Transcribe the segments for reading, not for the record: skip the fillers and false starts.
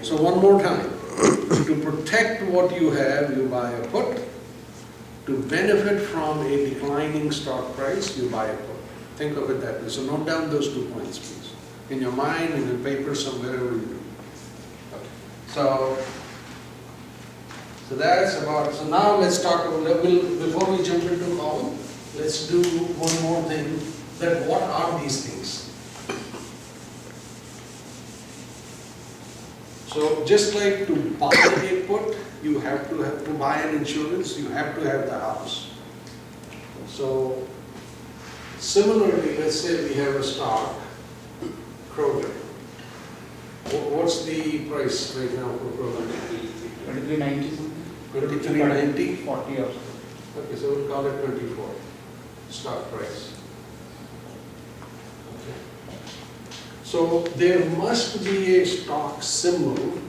So one more time, to protect what you have, you buy a put. To benefit from a declining stock price, you buy a put. Think of it that way. So note down those 2 points, please. In your mind, in your paper, somewhere, wherever you do. Okay. So that's about, so now let's talk about, before we jump into column, let's do one more thing, that what are these things? So just like to buy a put, you have to buy an insurance, you have to have the house. So similarly, let's say we have a stock, Kroger. What's the price right now for Kroger? 23.90 something. 23.90? 40 or so. Okay, so we'll call it 24, stock price. Okay. So there must be a stock symbol.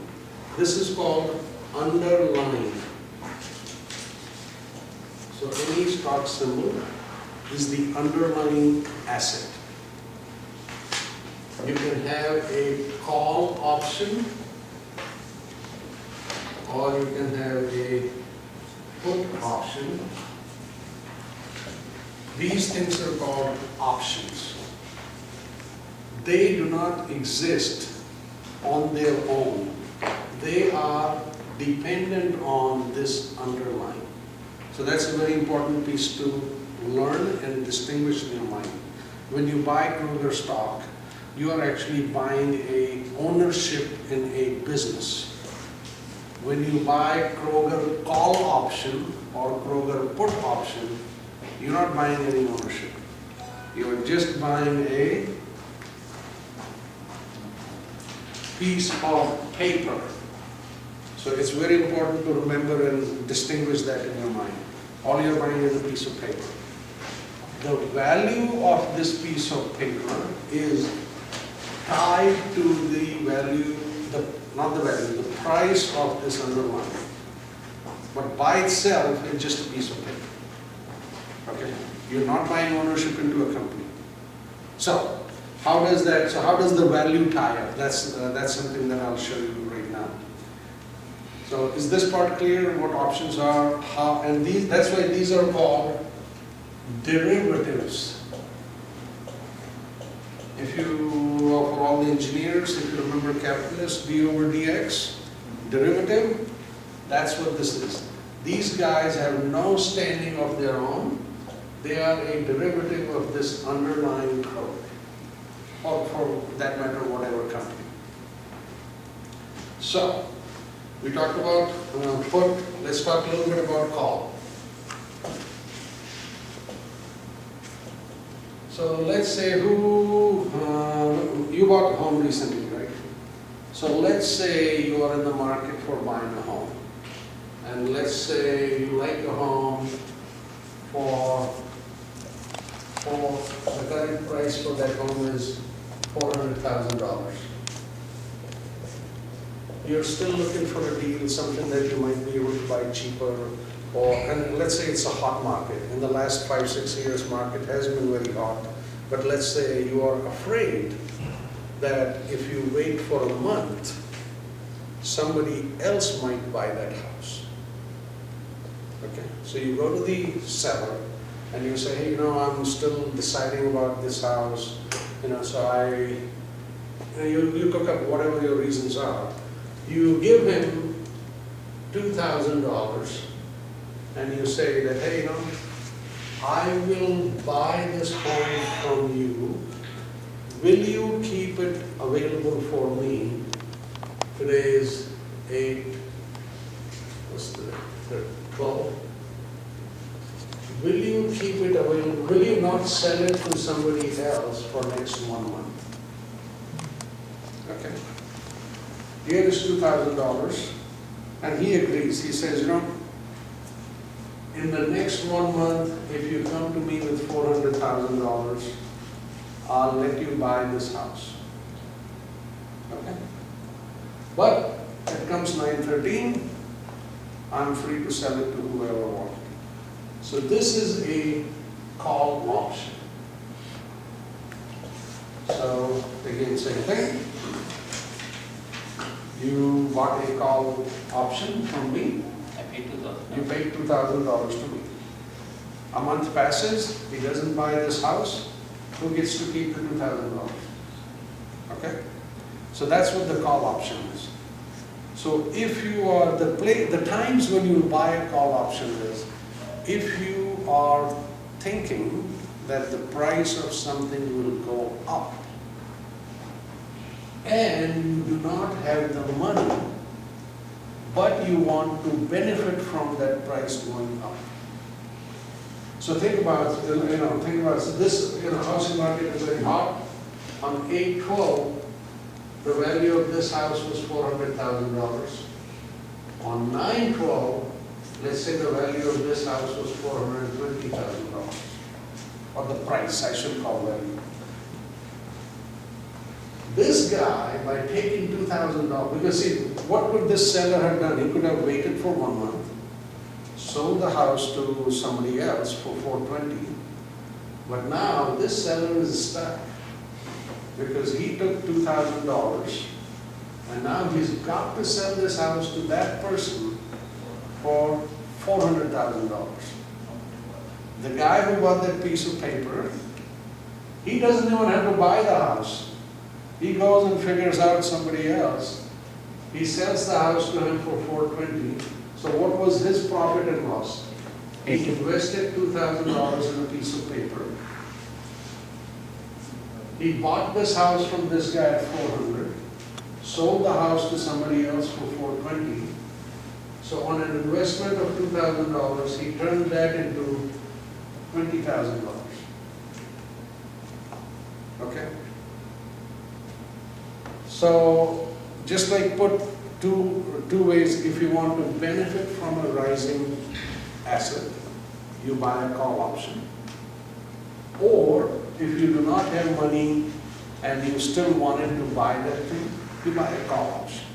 This is called underlying. So any stock symbol is the underlying asset. You can have a call option, or you can have a put option. These things are called options. They do not exist on their own. They are dependent on this underlying. So that's a very important piece to learn and distinguish in your mind. When you buy Kroger stock, you are actually buying a ownership in a business. When you buy Kroger call option or Kroger put option, you're not buying any ownership. You're just buying a piece of paper. So it's very important to remember and distinguish that in your mind. All you're buying is a piece of paper. The value of this piece of paper is tied to the value, the price of this underlying. But by itself, it's just a piece of paper. Okay? You're not buying ownership into a company. So, how does the value tie up? That's something that I'll show you right now. So, is this part clear? What options are? How? And that's why these are called derivatives. If you, for all the engineers, if you remember calculus, d over dx, derivative, that's what this is. These guys have no standing of their own. They are a derivative of this underlying code, or for that matter, whatever company. So, we talked about put, let's talk a little bit about call. So let's say you bought a home recently, right? So let's say you are in the market for buying a home. And let's say you like a home for the current price for that home is $400,000. You're still looking for a deal, something that you might be able to buy cheaper. And let's say it's a hot market. In the last 5-6 years, market has been very hot. But let's say you are afraid that if you wait for a month, somebody else might buy that house. Okay, so you go to the seller and you say, hey, I'm still deciding about this house. So you cook up whatever your reasons are. You give him $2,000. And you say that, hey, I will buy this home from you. Will you keep it available for me? Today is 12. Will you keep it available? Will you not sell it to somebody else for next 1 month? Okay. Here is $2,000. And he agrees. He says, in the next 1 month, if you come to me with $400,000, I'll let you buy this house. Okay? But it comes 9/13, I'm free to sell it to whoever I want. So this is a call option. So again, same thing. You bought a call option from me, I paid 2,000. you paid $2,000 to me. A month passes, he doesn't buy this house, who gets to keep the $2,000? Okay? So that's what the call option is. So if you are, the times when you buy a call option is, if you are thinking that the price of something will go up, and you do not have the money, but you want to benefit from that price going up. So think about, so this, housing market is very hot. On 8/12, the value of this house was $400,000. On 9/12, let's say the value of this house was $420,000. Or the price, I should call value. This guy, by taking $2,000, because see, what could this seller have done? He could have waited for 1 month, sold the house to somebody else for $420,000. But now this seller is stuck because he took $2,000 and now he's got to sell this house to that person for $400,000. The guy who bought that piece of paper, he doesn't even have to buy the house. He goes and figures out somebody else. He sells the house to him for $420,000. So what was his profit and loss? He invested $2,000 in a piece of paper. He bought this house from this guy at $400,000, sold the house to somebody else for $420,000. So on an investment of $2,000, he turned that into $20,000. Okay? So just like put two ways, if you want to benefit from a rising asset, you buy a call option. Or if you do not have money and you still wanted to buy that thing, you buy a call option.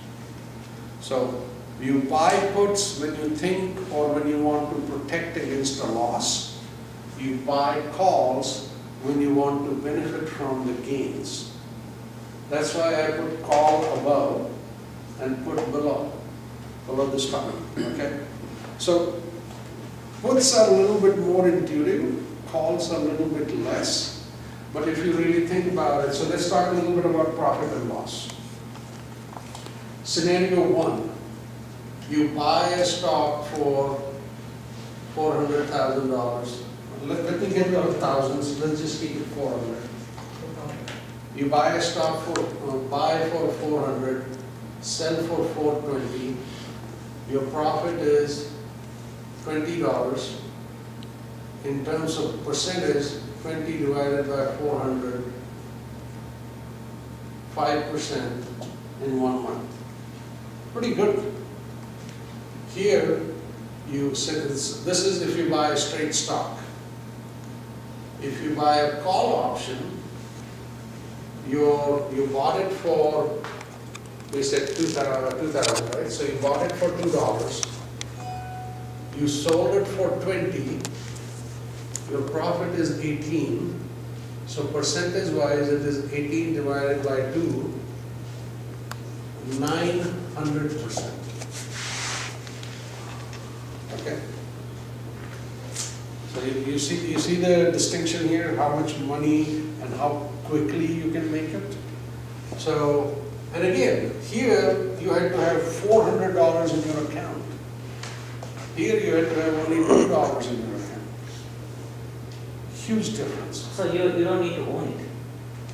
So you buy puts when you think or when you want to protect against a loss. You buy calls when you want to benefit from the gains. That's why I put call above and put below the stock, okay? So puts are a little bit more intuitive, calls are a little bit less, but if you really think about it, so let's talk a little bit about profit and loss. Scenario 1, you buy a stock for $400,000. Let me get rid of thousands, let's just keep it 400. You buy a stock buy for 400, sell for 420. Your profit is $20. In terms of percentage, 20 divided by 400, 5% in 1 month. Pretty good. Here, you said this is if you buy a straight stock. If you buy a call option, you bought it for, we said 2,000, right? So you bought it for $2. You sold it for 20. Your profit is 18. So percentage-wise, it is 18 divided by 2, 900%. Okay. So you see the distinction here, how much money and how quickly you can make it. So, and again, here you had to have $400 in your account. Here you had to have only $2 in your account. Huge difference. So you don't need to own it.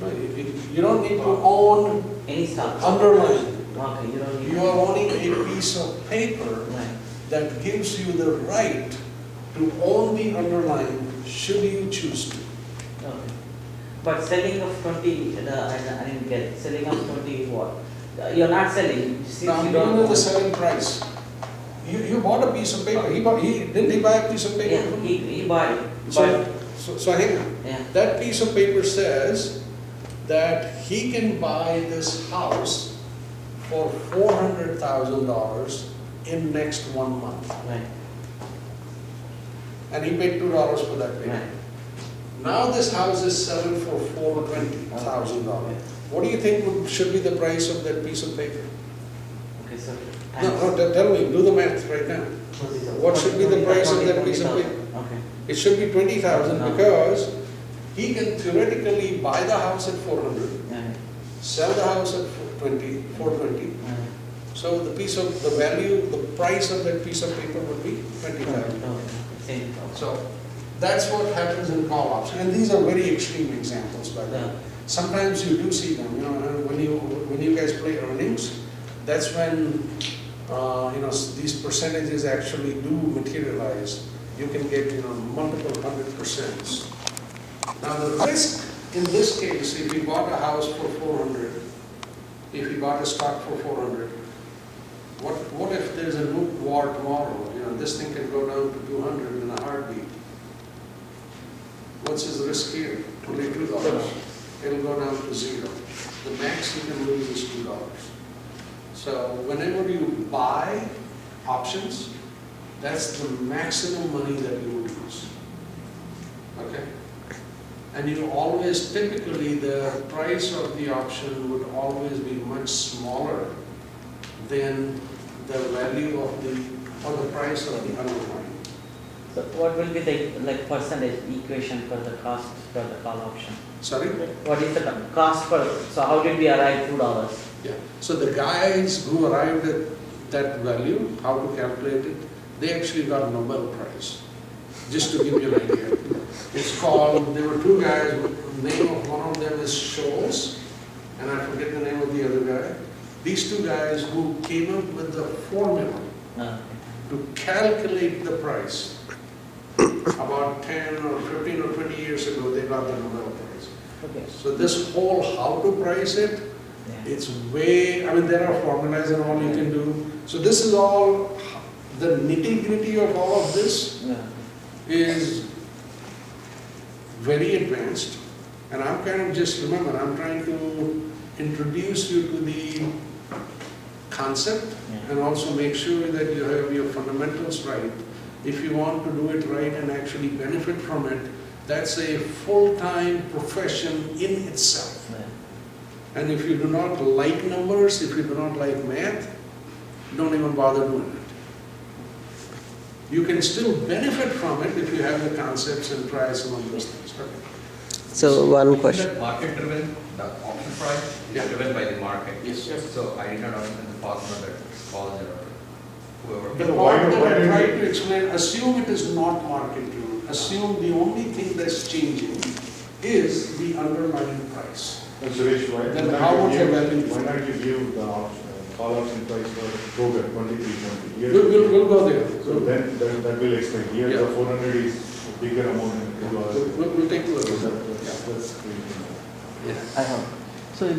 No, you don't need to own Any stocks. underlying. Okay, you don't need. You are owning a piece of paper Right. that gives you the right to own the underlying should you choose to. Okay. But selling of 20, I didn't get it. Selling of 20 what? You're not selling. Since Now, you you don't know own the it. selling price. You bought a piece of paper. Didn't he buy a piece of paper? Yeah, he bought it. So hang on. Yeah. That piece of paper says that he can buy this house for $400,000 in next 1 month. Right. And he paid $2 for that paper. Right. Now this house is selling for $420,000. What do you think should be the price of that piece of paper? Okay, so No, tell me, do the math right now. What should be the price of that piece of paper? Okay. It should be 20,000 No. because he can theoretically buy the house at 400, Yeah. sell the house at 420. Yeah. So the value, the price of that piece of paper would be 20,000. Same. So that's what happens in call option, and these are very extreme examples, by the way. Yeah. Sometimes you do see them, and when you guys play earnings, that's when, these percentages actually do materialize. You can get, multiple 100%. Now the risk in this case, if you bought a house for 400, if you bought a stock for 400, what if there's a nuke war tomorrow? This thing can go down to 200 in a heartbeat. What's his risk here? Only $2. It'll go down to 0. The max you can lose is $2. So whenever you buy options, that's the maximum money that you will lose. Okay? And you always, typically the price of the option would always be much smaller than the value of the price of the underlying. So what will be the percentage equation for the cost for the call option? Sorry? What is the cost for, so how did we arrive $2? Yeah. So the guys who arrived at that value, how to calculate it, they actually got Nobel Prize. Just to give you an idea. It's called, there were two guys, the name of one of them is Scholz, and I forget the name of the other guy. These two guys who came up with the formula to calculate the price, about 10 or 15 or 20 years ago, they got the Nobel Prize. Okay. So this whole how to price it, Yeah. it's there are formulas and all you can do. So this is all, the nitty-gritty of all of this Yeah. is very advanced. And I'm kind of just, remember, I'm trying to introduce you to the concept Yeah. and also make sure that you have your fundamentals right. If you want to do it right and actually benefit from it, that's a full-time profession in itself. Yeah. And if you do not like numbers, if you do not like math, don't even bother doing it. You can still benefit from it if you have the concepts and try some of those things. Okay. So one question. That market driven, the option price Yeah. is driven by the market. Yes. So I did not understand the formula that caused it or whoever. The point that I tried to explain, assume it is not market driven. Assume the only thing that's changing is the underlying price. Suresh, Then how much the value is? why not you give the call option price for Kroger, 2320? Here- We'll go there. So then, that will explain. Here, Yeah. the 400 is a bigger amount than $2. We'll take a look. So at that. that's great. Yeah. I have. So if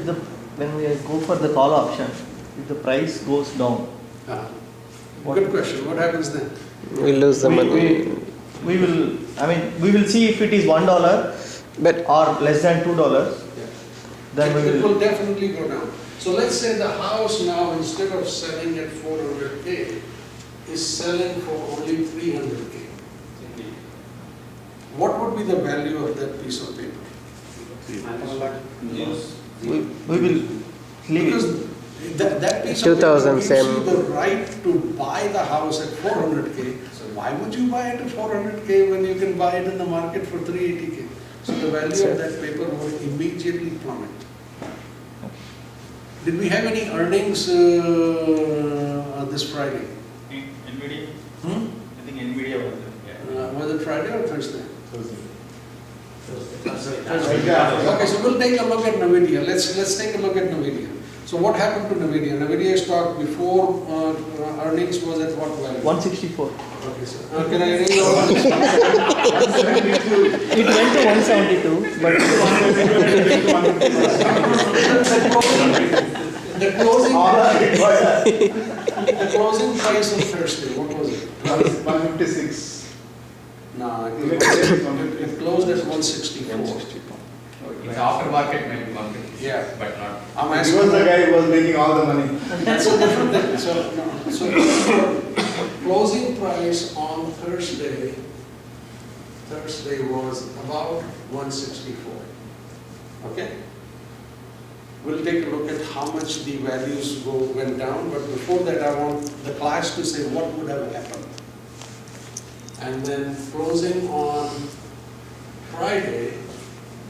when we go for the call option, if the price goes down, Good question. What happens then? We lose the money. we will see if it is $1 But or less than $2. Then we It will. will definitely go down. So let's say the house now, instead of selling at 400K, is selling for only 300K. What would be the value of that piece of paper? We will leave Because it. that piece of paper 2000 gives same. you the right to buy the house at 400K. So why would you buy it at 400K when you can buy it in the market for 380K? So the value of that paper will immediately plummet. Did we have any earnings this Friday? NVIDIA? Hmm? I think NVIDIA was it. Was it Friday or Thursday? Thursday. Okay, so we'll take a look at NVIDIA. Let's take a look at NVIDIA. So what happened to NVIDIA? NVIDIA stock before earnings was at what value? 164. Okay, sir. Can I read all this? It went to 172, but The closing price on Thursday, what was it? 156. No, it closed at 164. It's aftermarket maybe market. Yeah. But not. I'm He asking. was the guy who was making all the money. That's a different thing. So closing price on Thursday was about 164. Okay? We'll take a look at how much the values went down, but before that, I want the class to say what would have happened. And then closing on Friday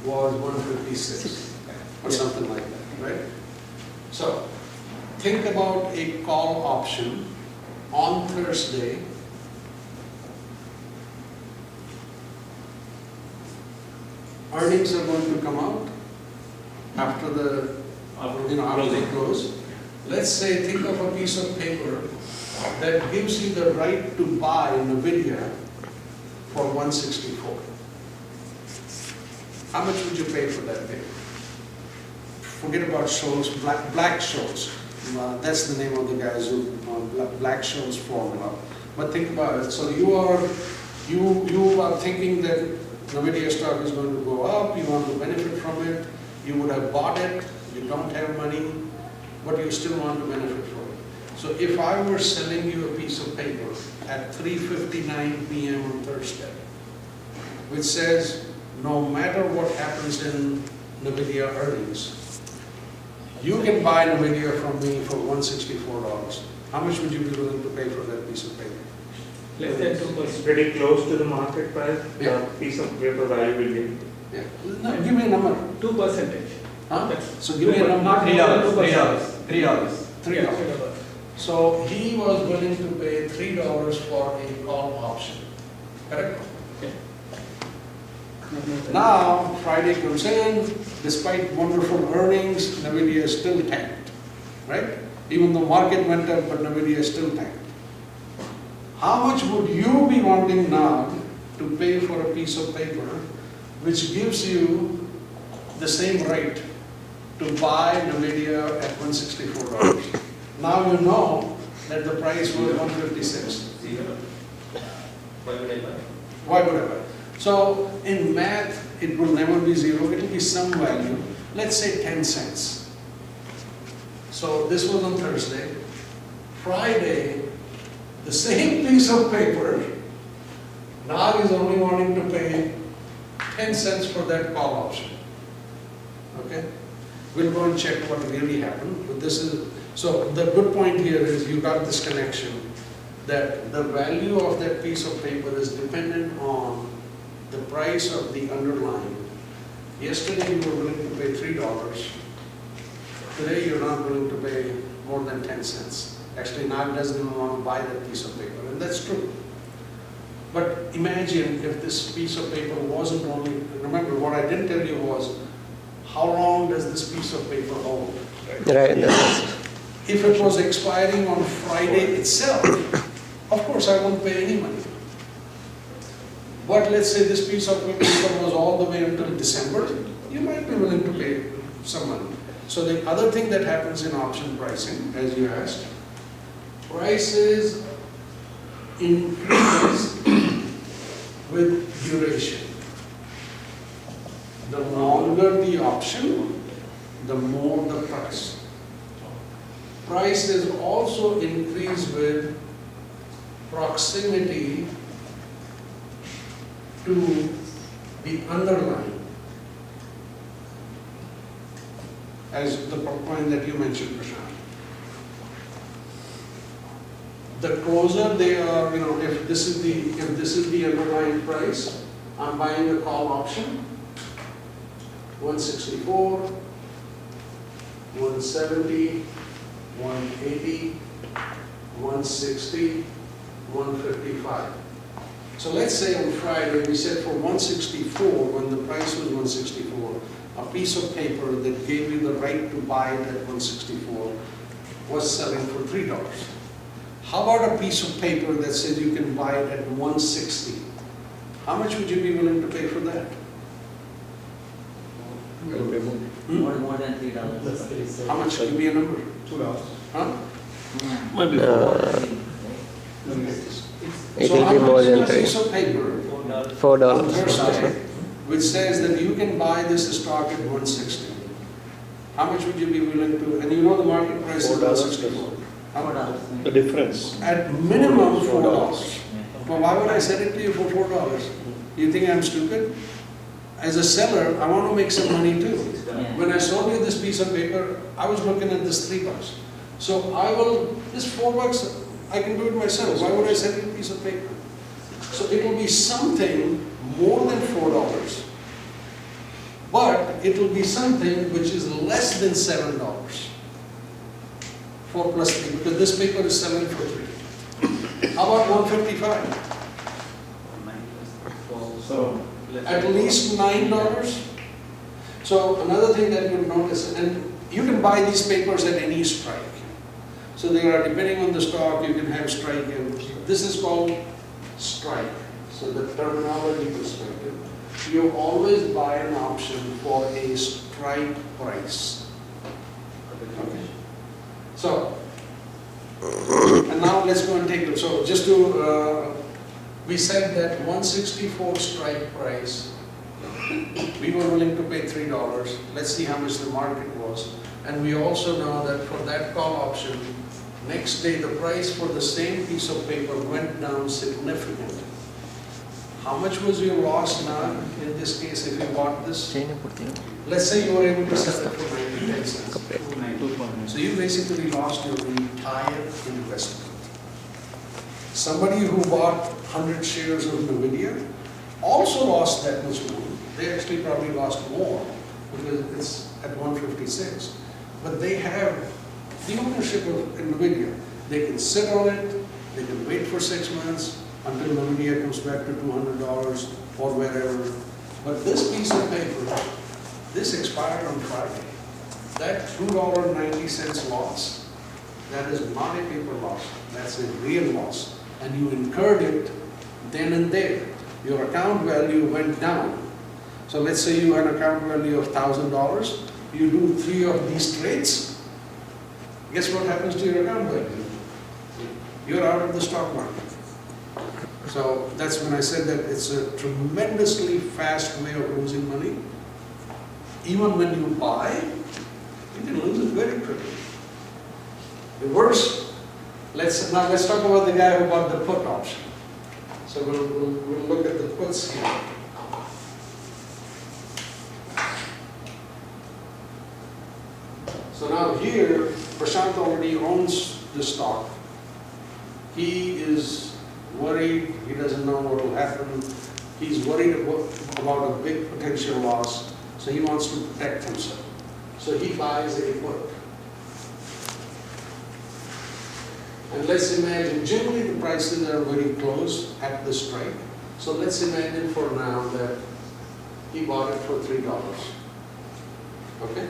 was 156, or something like that, right? So, think about a call option on Thursday. Earnings are going to come out after after they close. Let's say, think of a piece of paper that gives you the right to buy NVIDIA for 164. How much would you pay for that paper? Forget about Scholl's, Black Scholl's. That's the name of the guys who, Black Scholl's formula. But think about it. So you are thinking that NVIDIA stock is going to go up, you want to benefit from it, you would have bought it, you don't have money, but you still want to benefit from it. So if I were selling you a piece of paper at 3:59 p.m. on Thursday, which says, no matter what happens in NVIDIA earnings, you can buy NVIDIA from me for $164. How much would you be willing to pay for that piece of paper? Less than 2%. Pretty close to the market price, Yeah. the piece of paper value will be. Yeah. No, give me a number. 2%. Huh? So give me a number. $3. $3. So he was willing to pay $3 for a call option. Correct? Now, Friday comes in, despite wonderful earnings, NVIDIA is still tanked, right? Even though market went up, but NVIDIA is still tanked. How much would you be wanting now to pay for a piece of paper which gives you the same right to buy NVIDIA at $164? Now you know that the price was $156. Why would I buy? Why would I buy? So in math, it will never be zero, it will be some value, let's say 10 cents. So this was on Thursday. Friday, the same piece of paper, now is only wanting to pay 10 cents for that call option. Okay? We'll go and check what really happened, but this is, so the good point here is you got this connection that the value of that piece of paper is dependent on the price of the underlying. Yesterday you were willing to pay $3. Today you're not willing to pay more than 10 cents. Actually, NAG doesn't even want to buy that piece of paper, and that's true. But imagine if this piece of paper wasn't only, remember what I didn't tell you was, how long does this piece of paper hold? Right. That's If it was expiring on Friday itself, of course I won't pay any money. But let's say this piece of paper was all the way until December, you might be willing to pay some money. So the other thing that happens in option pricing, as you asked, prices increase with duration. The longer the option, the more the price. Prices also increase with proximity to the underlying, as the point that you mentioned, Prashant. The closer they are, if this is the underlying price, I'm buying a call option, 164, 170, 180, 160, 155. So let's say on Friday we said for 164, when the price was 164, a piece of paper that gave you the right to buy it at 164 was selling for $3. How about a piece of paper that says you can buy it at 160? How much would you be willing to pay for that? More than $3. How much? Give me a number. $2. Huh? it So will how be more much than is a three. piece of paper $4. on Thursday, which says that you can buy this stock at 160. How much would you be willing to, and you know the market price is 164. $4. The difference. At minimum $4. Well, why would I sell it to you for $4? You think I'm stupid? as a seller, I want to make some money too. Yeah. When I sold you this piece of paper, I was looking at this $3. So I will, this $4, I can do it myself. Why would I sell you a piece of paper? So it will be something more than $4, but it will be something which is less than $7. 4 plus 3, because this paper is selling for 3. How about 155? So, At least $9. So another thing that you'll notice, and you can buy these papers at any strike. So they are, depending on the stock, you can have strike. And this is called strike. So the terminology perspective, you always buy an option for a strike price. Okay. So, and now let's go and take it. So just to, we said that 164 strike price, we were willing to pay $3. Let's see how much the market was. And we also know that for that call option, next day the price for the same piece of paper went down significantly. How much was your loss now in this case if you bought this? chain putting. Let's say you were able to sell it for 99 cents. 2.9. So you basically lost your entire investment. Somebody who bought 100 shares of NVIDIA also lost that much money. They actually probably lost more because it's at 156. But they have the ownership of NVIDIA. They can sit on it, they can wait for 6 months until NVIDIA comes back to $200 or wherever. But this piece of paper, this expired on Friday. That $2.90 loss, that is not a paper loss, that's a real loss. And you incurred it then and there. Your account value went down. So let's say you had an account value of $1,000, you do 3 of these trades, guess what happens to your account value? You're out of the stock market. So that's when I said that it's a tremendously fast way of losing money. Even when you buy, you can lose it very quickly. The worst, let's talk about the guy who bought the put option. So we'll look at the puts here. So now here, Prashant already owns the stock. He is worried, he doesn't know what will happen. He's worried about a big potential loss, so he wants to protect himself. So he buys a put. And let's imagine, generally the prices are very close at the strike. So let's imagine for now that he bought it for $3. Okay?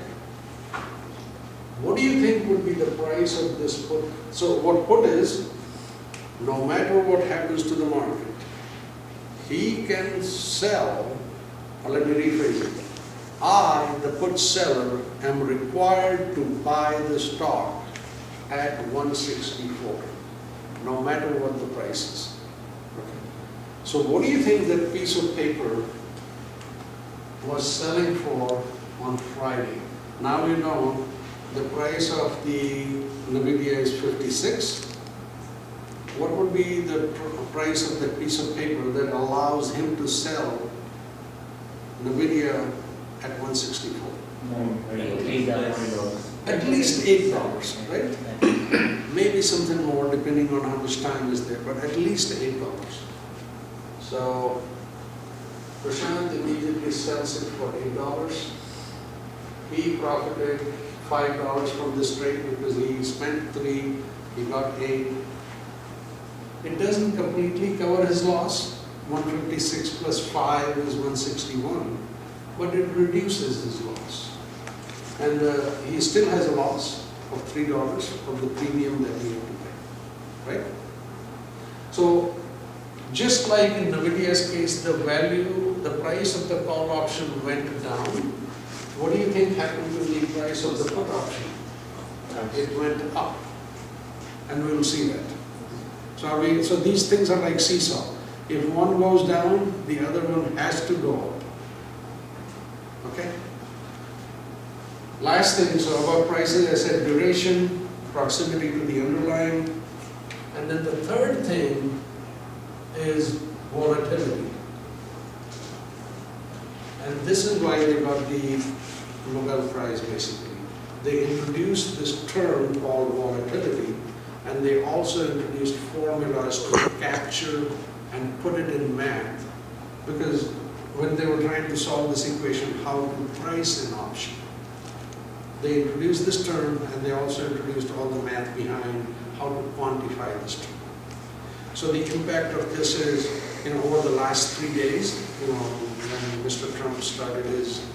What do you think would be the price of this put? So what put is, no matter what happens to the market, he can sell, or let me rephrase it. I, the put seller, am required to buy the stock at 164, no matter what the price is. Okay. So what do you think that piece of paper was selling for on Friday? Now you know the price of the NVIDIA is 56. What would be the price of that piece of paper that allows him to sell NVIDIA at 164? At least $8, right? Maybe something more depending on how much time is there, but at least $8. So Prashant immediately sells it for $8. He profited $5 from this trade because he spent 3, he got 8. It doesn't completely cover his loss. 156 plus 5 is 161, but it reduces his loss. And he still has a loss of $3 of the premium that he had to pay, right? So just like in NVIDIA's case, the price of the call option went down. What do you think happened to the price of the put option? It went up, and we will see that. So these things are like seesaw. If one goes down, the other one has to go up. Okay? Last thing, so about prices, I said duration, proximity to the underlying, and then the third thing is volatility. And And this is why they got the Nobel Prize basically. They introduced this term called volatility, and they also introduced formulas to capture and put it in math, because when they were trying to solve this equation, how to price an option, they introduced this term, and they also introduced all the math behind how to quantify this term. So the impact of this is, over the last 3 days, when Mr. Trump started his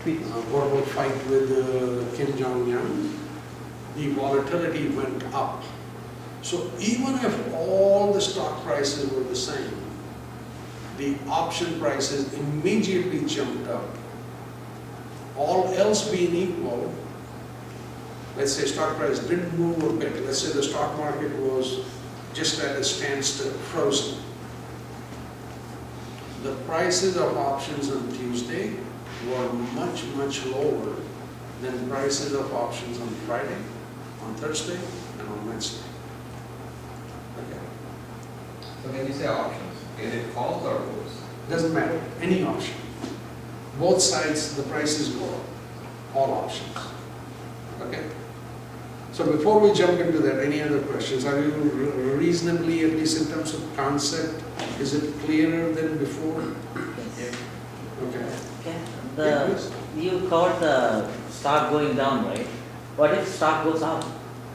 verbal fight with Kim Jong-un, the volatility went up. So even if all the stock prices were the same, the option prices immediately jumped up. All else being equal, let's say stock price didn't move a bit, let's say the stock market was just at a standstill, frozen. The prices of options on Tuesday were much, much lower than prices of options on Friday, on Thursday, and on Wednesday. Okay. So when you say options, is it calls or puts? Doesn't matter, any option. Both sides, the prices go up, all options. Okay? So before we jump into that, any other questions? Are you reasonably, at least in terms of concept, is it clearer than before? Yes. Okay. Okay. Yeah, please. You covered the stock going down, right? What if stock goes up?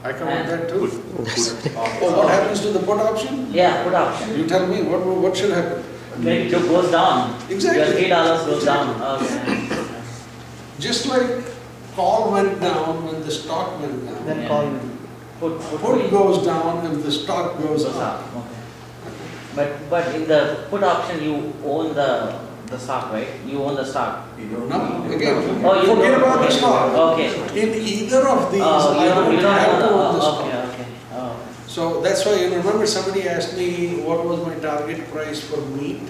I covered that too. Oh, what happens to the put option? Yeah, put option. You tell me, what should happen? Maybe it goes down. Exactly. Your $3 goes down. Okay. Just like call went down when the stock went down. Then Yeah. call me. Put goes down if the stock goes Goes up. up. Okay. But in the put option, you own the stock, right? You own the stock. No, again, Oh, you forget don't- about the stock. Okay. In either of these, Oh, I don't have to own the oh, stock. okay, okay. Oh. So that's why, remember somebody asked me what was my target price for meat?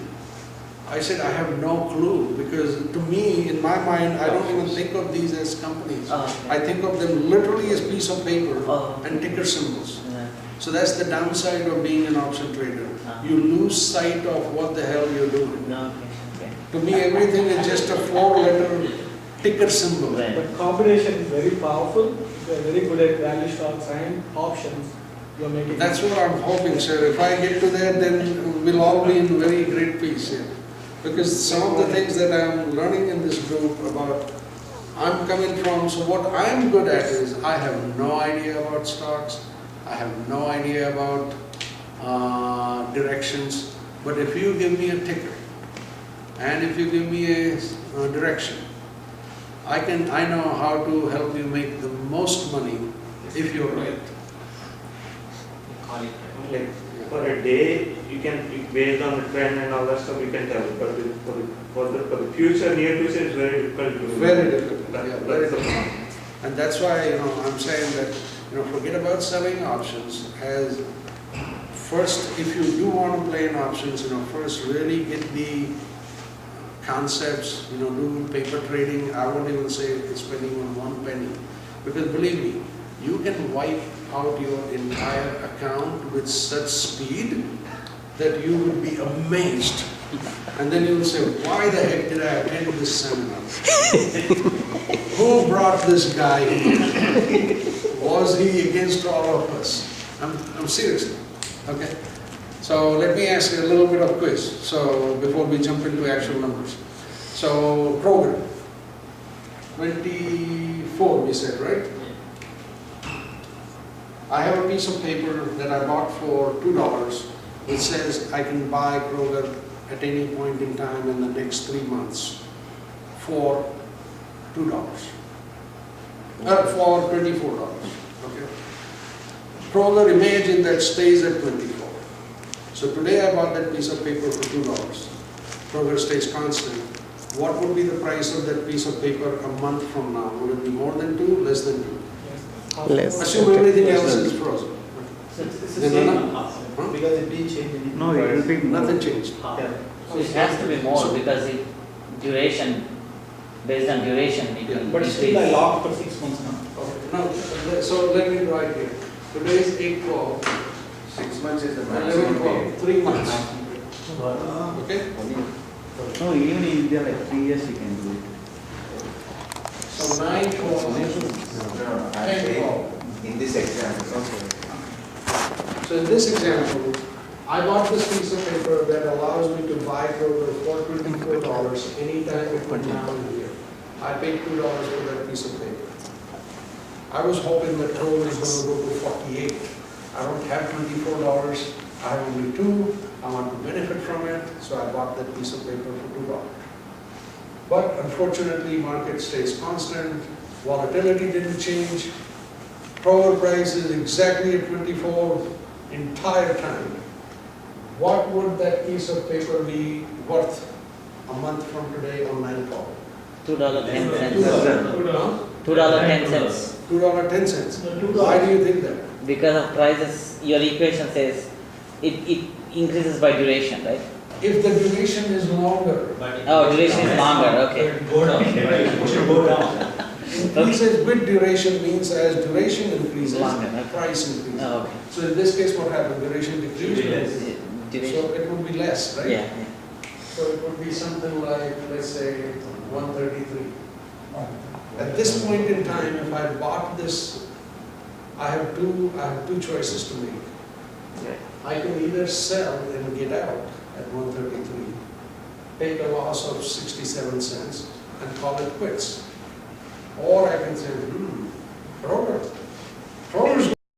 I said I have no clue, because to me, in my mind, I don't even think of these as companies. Oh, I okay. think of them literally as piece of paper Oh. and ticker symbols. Yeah. So that's the downside of being an option trader. You lose sight of what the hell you're doing. No, okay, okay. To me, everything is just a 4-letter ticker symbol. Right. But combination is very powerful. If you are very good at value stocks and options, you are making. That's what I'm hoping, sir. If I get to that, then we'll all be in very great peace here. Because some of the things that I'm learning in this group about, I'm coming from, so what I'm good at is, I have no idea about stocks, I have no idea about directions, but if you give me a ticker, and if you give me a direction, I know how to help you make the most money if you're right. Like for a day, you can, based on the trend and all that stuff, you can tell. But for the future, near future, it's very difficult to do. Very difficult, That- yeah, very that's the difficult. And that's why, I'm saying that, forget about selling options as, first, if you do want to play in options, first really get the concepts, do paper trading. I won't even say spending on 1 penny. Because believe me, you can wipe out your entire account with such speed that you would be amazed. And then you will say, why the heck did I attend this seminar? Who brought this guy here? Was he against all of us? I'm serious. Okay. So let me ask you a little bit of quiz. So before we jump into actual numbers. So Kroger, 24 we said, right? I have a piece of paper that I bought for $2 which says I can buy Kroger at any point in time in the next 3 months for $2. For $24. Okay. Kroger, imagine that stays at 24. So today I bought that piece of paper for $2. Kroger stays constant. What would be the price of that piece of paper a month from now? Would it be more than 2, less than 2? Less. Assume Okay. everything else is frozen. So it's the Then same, Huh? because it didn't change anything. No, it will be more. Nothing changed. Yeah. So it has to be more So- because it duration, based on duration, it Yeah, will But still I increase. locked for 6 months now. Now, so let me write here. Today is 8/12, 6 months is the 11/12, maximum period. 3 months. Okay? No, even if they are like 3 years, you can do it. So 9, 12, No, I'm 10, saying 12. in this example. So in this example, I bought this piece of paper that allows me to buy Kroger for $24 anytime between now and here. I paid $2 for that piece of paper. I was hoping that Kroger is going to go to 48. I don't have $24, I have only 2, I want to benefit from it, so I bought that piece of paper for $2. But unfortunately, market stays constant, volatility didn't change, Kroger price is exactly at 24 entire time. What would that piece of paper be worth a month from today on 9/12? $2.10. Huh? $2.10. $2.10. Why do you think that? Because of prices, your equation says it increases by duration, right? If the duration is longer, Oh, duration is longer, okay. increases with duration means as duration increases, Longer, okay. price increases. Oh, okay. So in this case, what happened? Duration decreased. Duration, So it would be less, right? yeah, So it would be something like, let's say, 133. At this point in time, if I bought this, I have two choices to make. yeah. I can either sell and get out at 133, take a loss of 67 cents and call it quits. Or I can say, Kroger,